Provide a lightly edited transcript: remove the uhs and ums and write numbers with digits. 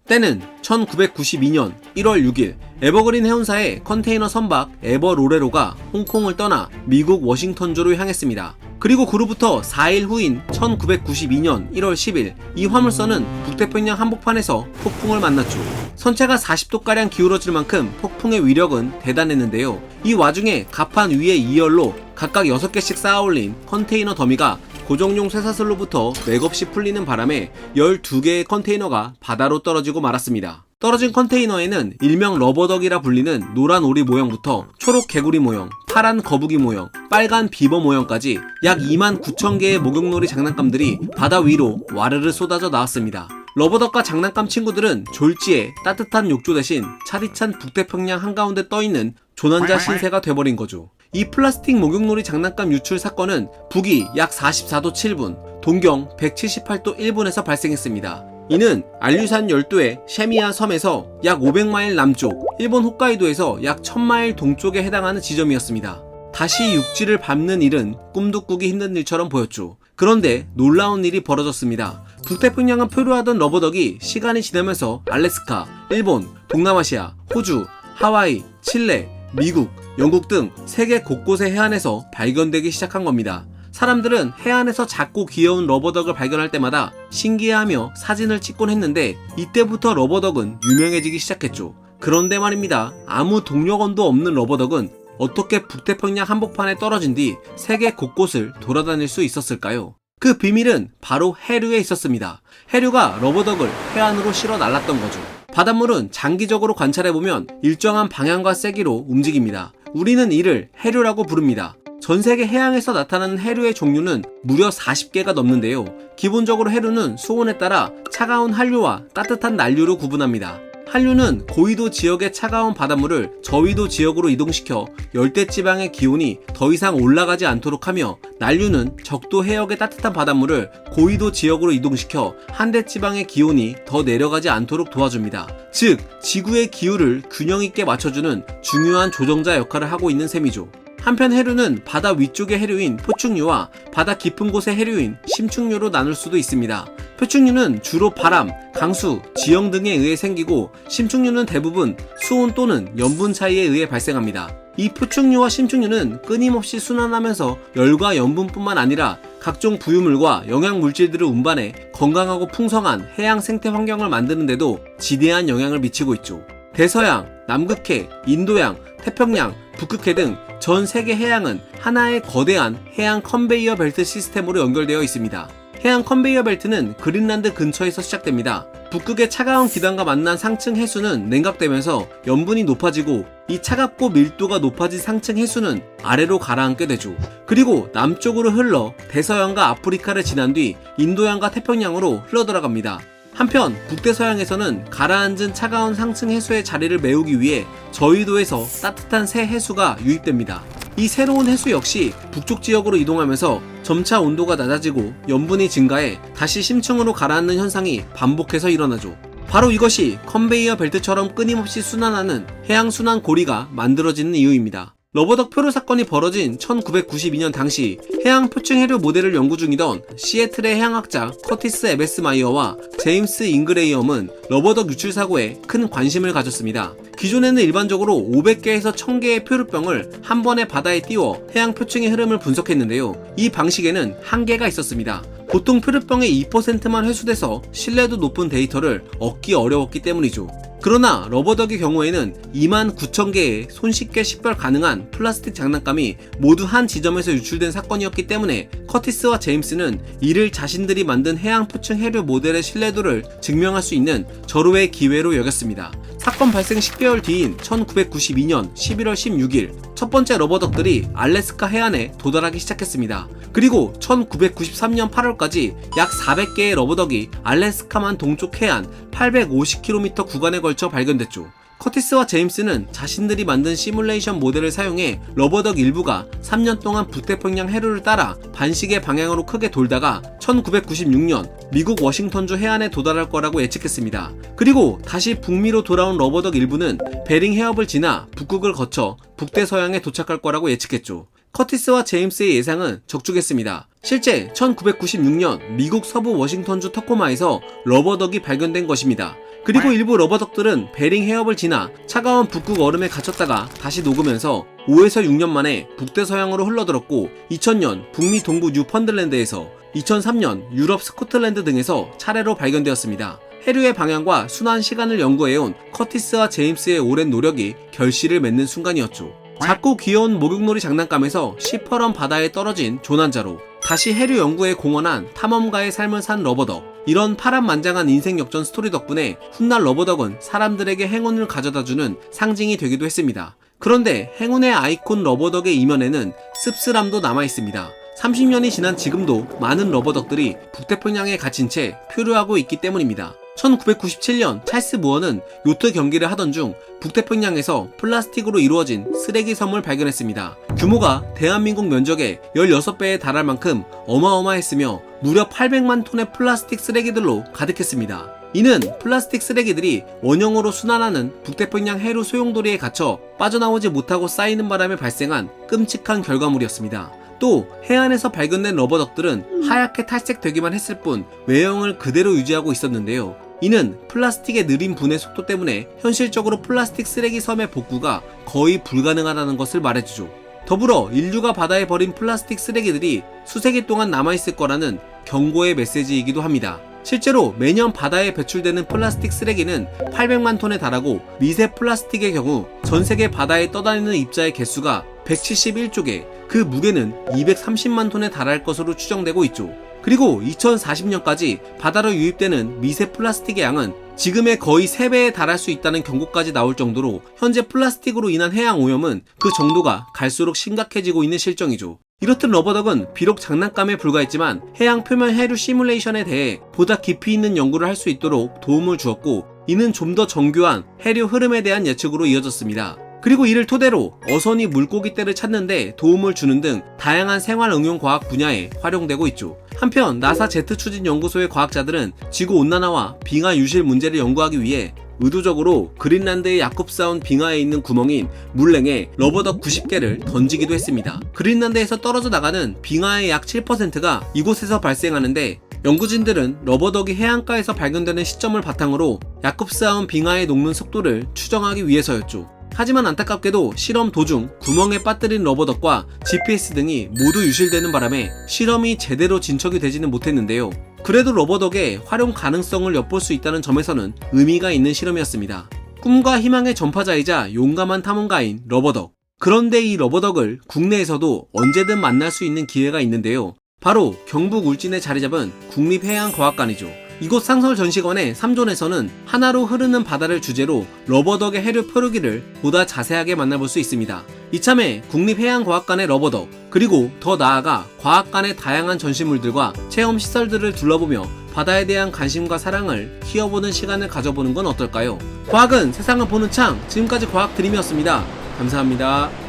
때는 1992년 1월 6일 에버그린 해운사의 컨테이너 선박 에버로레로가 홍콩을 떠나 미국 워싱턴주로 향했습니다. 그리고 그로부터 4일 후인 1992년 1월 10일 이 화물선은 북태평양 한복판에서 폭풍을 만났죠. 선체가 40도가량 기울어질 만큼 폭풍의 위력은 대단했는데요. 이 와중에 갑판 위에 2열로 각각 6개씩 쌓아올린 컨테이너 더미가 고정용 쇠사슬로부터 맥없이 풀리는 바람에 12개의 컨테이너가 바다로 떨어지고 말았습니다. 떨어진 컨테이너에는 일명 러버덕이라 불리는 노란 오리 모형부터 초록 개구리 모형, 파란 거북이 모형, 빨간 비버 모형까지 약 29,000개의 목욕놀이 장난감들이 바다 위로 와르르 쏟아져 나왔습니다. 러버덕과 장난감 친구들은 졸지에 따뜻한 욕조 대신 차디찬 북태평양 한가운데 떠있는 조난자 신세가 돼버린 거죠. 이 플라스틱 목욕놀이 장난감 유출 사건은 북위 약 44도 7분, 동경 178도 1분에서 발생했습니다. 이는 알류산 열도의 셰미야 섬에서 약 500마일 남쪽, 일본 홋카이도에서 약 1000마일 동쪽에 해당하는 지점이었습니다. 다시 육지를 밟는 일은 꿈도 꾸기 힘든 일처럼 보였죠. 그런데 놀라운 일이 벌어졌습니다. 북태평양을 표류하던 러버덕이 시간이 지나면서 알래스카, 일본, 동남아시아, 호주, 하와이, 칠레, 미국, 영국 등 세계 곳곳의 해안에서 발견되기 시작한 겁니다. 사람들은 해안에서 작고 귀여운 러버덕을 발견할 때마다 신기해하며 사진을 찍곤 했는데 이때부터 러버덕은 유명해지기 시작했죠. 그런데 말입니다. 아무 동력원도 없는 러버덕은 어떻게 북태평양 한복판에 떨어진 뒤 세계 곳곳을 돌아다닐 수 있었을까요? 그 비밀은 바로 해류에 있었습니다. 해류가 러버덕을 해안으로 실어 날랐던 거죠. 바닷물은 장기적으로 관찰해보면 일정한 방향과 세기로 움직입니다. 우리는 이를 해류라고 부릅니다. 전세계 해양에서 나타나는 해류의 종류는 무려 40개가 넘는데요. 기본적으로 해류는 수온에 따라 차가운 한류와 따뜻한 난류로 구분합니다. 한류는 고위도 지역의 차가운 바닷물을 저위도 지역으로 이동시켜 열대지방의 기온이 더 이상 올라가지 않도록 하며, 난류는 적도 해역의 따뜻한 바닷물을 고위도 지역으로 이동시켜 한대지방의 기온이 더 내려가지 않도록 도와줍니다. 즉, 지구의 기후를 균형 있게 맞춰주는 중요한 조정자 역할을 하고 있는 셈이죠. 한편 해류는 바다 위쪽의 해류인 포축류와 바다 깊은 곳의 해류인 심축류로 나눌 수도 있습니다. 포축류는 주로 바람, 강수, 지형 등에 의해 생기고, 심축류는 대부분 수온 또는 염분 차이에 의해 발생합니다. 이 포축류와 심축류는 끊임없이 순환하면서 열과 염분뿐만 아니라 각종 부유물과 영양물질들을 운반해 건강하고 풍성한 해양 생태 환경을 만드는 데도 지대한 영향을 미치고 있죠. 대서양, 남극해, 인도양, 태평양, 북극해 등 전 세계 해양은 하나의 거대한 해양 컨베이어 벨트 시스템으로 연결되어 있습니다. 해양 컨베이어 벨트는 그린란드 근처에서 시작됩니다. 북극의 차가운 기단과 만난 상층 해수는 냉각되면서 염분이 높아지고, 이 차갑고 밀도가 높아진 상층 해수는 아래로 가라앉게 되죠. 그리고 남쪽으로 흘러 대서양과 아프리카를 지난 뒤 인도양과 태평양으로 흘러들어갑니다. 한편 북대서양에서는 가라앉은 차가운 상층 해수의 자리를 메우기 위해 저위도에서 따뜻한 새 해수가 유입됩니다. 이 새로운 해수 역시 북쪽 지역으로 이동하면서 점차 온도가 낮아지고 염분이 증가해 다시 심층으로 가라앉는 현상이 반복해서 일어나죠. 바로 이것이 컨베이어 벨트처럼 끊임없이 순환하는 해양 순환 고리가 만들어지는 이유입니다. 러버덕 표류 사건이 벌어진 1992년 당시 해양 표층 해류 모델을 연구 중이던 시애틀의 해양학자 커티스 에베스마이어와 제임스 잉그레이엄은 러버덕 유출 사고에 큰 관심을 가졌습니다. 기존에는 일반적으로 500개에서 1000개의 표류병을 한 번에 바다에 띄워 해양 표층의 흐름을 분석했는데요. 이 방식에는 한계가 있었습니다. 보통 표류병의 2%만 회수돼서 신뢰도 높은 데이터를 얻기 어려웠기 때문이죠. 그러나 러버덕의 경우에는 29,000개의 손쉽게 식별 가능한 플라스틱 장난감이 모두 한 지점에서 유출된 사건이었기 때문에 커티스와 제임스는 이를 자신들이 만든 해양 표층 해류 모델의 신뢰도를 증명할 수 있는 절호의 기회로 여겼습니다. 사건 발생 10개월 뒤인 1992년 11월 16일 첫 번째 러버덕들이 알래스카 해안에 도달하기 시작했습니다. 그리고 1993년 8월까지 약 400개의 러버덕이 알래스카만 동쪽 해안 850km 구간에 걸쳐 발견됐죠. 커티스와 제임스는 자신들이 만든 시뮬레이션 모델을 사용해 러버덕 일부가 3년 동안 북태평양 해류를 따라 반시계 방향으로 크게 돌다가 1996년 미국 워싱턴주 해안에 도달할 거라고 예측했습니다. 그리고 다시 북미로 돌아온 러버덕 일부는 베링 해협을 지나 북극을 거쳐 북대서양에 도착할 거라고 예측했죠. 커티스와 제임스의 예상은 적중했습니다. 실제 1996년 미국 서부 워싱턴주 터코마에서 러버덕이 발견된 것입니다. 그리고 일부 러버덕들은 베링 해협을 지나 차가운 북극 얼음에 갇혔다가 다시 녹으면서 5에서 6년 만에 북대서양으로 흘러들었고 2000년 북미 동부 뉴펀들랜드에서 2003년 유럽 스코틀랜드 등에서 차례로 발견되었습니다. 해류의 방향과 순환 시간을 연구해온 커티스와 제임스의 오랜 노력이 결실을 맺는 순간이었죠. 작고 귀여운 목욕놀이 장난감에서 시퍼런 바다에 떨어진 조난자로 다시 해류 연구에 공헌한 탐험가의 삶을 산 러버덕. 이런 파란만장한 인생 역전 스토리 덕분에 훗날 러버덕은 사람들에게 행운을 가져다주는 상징이 되기도 했습니다. 그런데 행운의 아이콘 러버덕의 이면에는 씁쓸함도 남아있습니다. 30년이 지난 지금도 많은 러버덕들이 북태평양에 갇힌 채 표류하고 있기 때문입니다. 1997년 찰스 무어는 요트 경기를 하던 중 북태평양에서 플라스틱으로 이루어진 쓰레기 섬을 발견했습니다. 규모가 대한민국 면적의 16배에 달할 만큼 어마어마했으며 무려 800만 톤의 플라스틱 쓰레기들로 가득했습니다. 이는 플라스틱 쓰레기들이 원형으로 순환하는 북태평양 해류 소용돌이에 갇혀 빠져나오지 못하고 쌓이는 바람에 발생한 끔찍한 결과물이었습니다. 또 해안에서 발견된 러버덕들은 하얗게 탈색되기만 했을 뿐 외형을 그대로 유지하고 있었는데요. 이는 플라스틱의 느린 분해 속도 때문에 현실적으로 플라스틱 쓰레기 섬의 복구가 거의 불가능하다는 것을 말해주죠. 더불어 인류가 바다에 버린 플라스틱 쓰레기들이 수세기 동안 남아있을 거라는 경고의 메시지이기도 합니다. 실제로 매년 바다에 배출되는 플라스틱 쓰레기는 800만 톤에 달하고 미세 플라스틱의 경우 전 세계 바다에 떠다니는 입자의 개수가 171쪽에 그 무게는 230만 톤에 달할 것으로 추정되고 있죠. 그리고 2040년까지 바다로 유입되는 미세 플라스틱의 양은 지금의 거의 3배에 달할 수 있다는 경고까지 나올 정도로 현재 플라스틱으로 인한 해양 오염은 그 정도가 갈수록 심각해지고 있는 실정이죠. 이렇듯 러버덕은 비록 장난감에 불과했지만 해양 표면 해류 시뮬레이션에 대해 보다 깊이 있는 연구를 할 수 있도록 도움을 주었고 이는 좀 더 정교한 해류 흐름에 대한 예측으로 이어졌습니다. 그리고 이를 토대로 어선이 물고기 떼를 찾는데 도움을 주는 등 다양한 생활 응용 과학 분야에 활용되고 있죠. 한편 나사 제트 추진 연구소의 과학자들은 지구 온난화와 빙하 유실 문제를 연구하기 위해 의도적으로 그린란드의 야콥사운 빙하에 있는 구멍인 물랭에 러버덕 90개를 던지기도 했습니다. 그린란드에서 떨어져 나가는 빙하의 약 7%가 이곳에서 발생하는데 연구진들은 러버덕이 해안가에서 발견되는 시점을 바탕으로 야콥사운 빙하에 녹는 속도를 추정하기 위해서였죠. 하지만 안타깝게도 실험 도중 구멍에 빠뜨린 러버덕과 GPS 등이 모두 유실되는 바람에 실험이 제대로 진척이 되지는 못했는데요. 그래도 러버덕의 활용 가능성을 엿볼 수 있다는 점에서는 의미가 있는 실험이었습니다. 꿈과 희망의 전파자이자 용감한 탐험가인 러버덕. 그런데 이 러버덕을 국내에서도 언제든 만날 수 있는 기회가 있는데요. 바로 경북 울진에 자리잡은 국립해양과학관이죠. 이곳 상설전시관의 3존에서는 하나로 흐르는 바다를 주제로 러버덕의 해류 표류기를 보다 자세하게 만나볼 수 있습니다. 이참에 국립해양과학관의 러버덕, 그리고 더 나아가 과학관의 다양한 전시물들과 체험시설들을 둘러보며 바다에 대한 관심과 사랑을 키워보는 시간을 가져보는 건 어떨까요? 과학은 세상을 보는 창, 지금까지 과학드림이었습니다. 감사합니다.